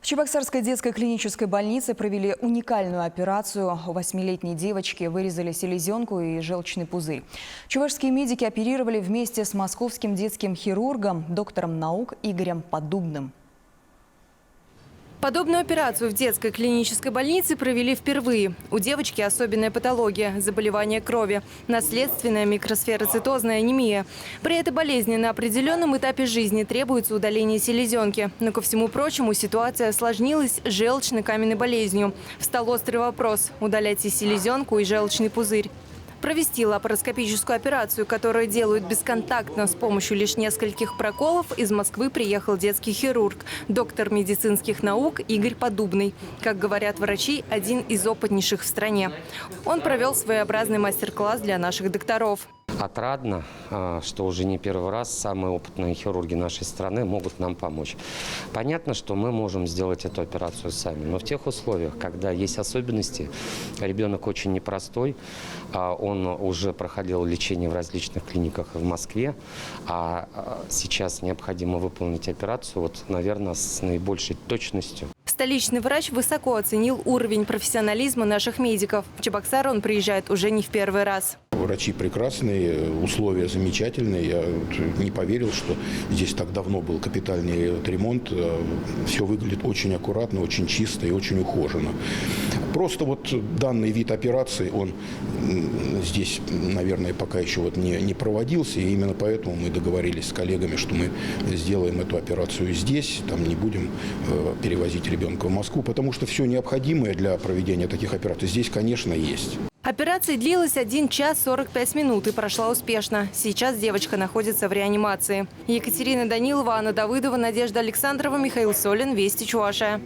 В Чебоксарской детской клинической больнице провели уникальную операцию. У 8-летней девочки вырезали селезенку и желчный пузырь. Чувашские медики оперировали вместе с московским детским хирургом, доктором наук Игорем Подубным. Подобную операцию в детской клинической больнице провели впервые. У девочки особенная патология – заболевание крови, наследственная микросфероцитозная анемия. При этой болезни на определенном этапе жизни требуется удаление селезенки. Но, ко всему прочему, ситуация осложнилась желчно-каменной болезнью. Встал острый вопрос – удалять и селезенку, и желчный пузырь. Провести лапароскопическую операцию, которую делают бесконтактно с помощью лишь нескольких проколов, из Москвы приехал детский хирург, доктор медицинских наук Игорь Подубный. Как говорят врачи, один из опытнейших в стране. Он провел своеобразный мастер-класс для наших докторов. Отрадно, что уже не первый раз самые опытные хирурги нашей страны могут нам помочь. Понятно, что мы можем сделать эту операцию сами, но в тех условиях, когда есть особенности, ребенок очень непростой, он уже проходил лечение в различных клиниках в Москве, а сейчас необходимо выполнить операцию, наверное, с наибольшей точностью. Столичный врач высоко оценил уровень профессионализма наших медиков. В Чебоксары он приезжает уже не в первый раз. Врачи прекрасные, условия замечательные. Я не поверил, что здесь так давно был капитальный ремонт. Все выглядит очень аккуратно, очень чисто и очень ухоженно. Просто данный вид операции, он здесь, наверное, пока еще не проводился. И именно поэтому мы договорились с коллегами, что мы сделаем эту операцию здесь, там не будем перевозить ребенка в Москву, потому что все необходимое для проведения таких операций здесь, конечно, есть. Операция длилась 1 час 45 минут и прошла успешно. Сейчас девочка находится в реанимации. Екатерина Данилова, Анна Давыдова, Надежда Александрова, Михаил Солин. Вести Чувашия.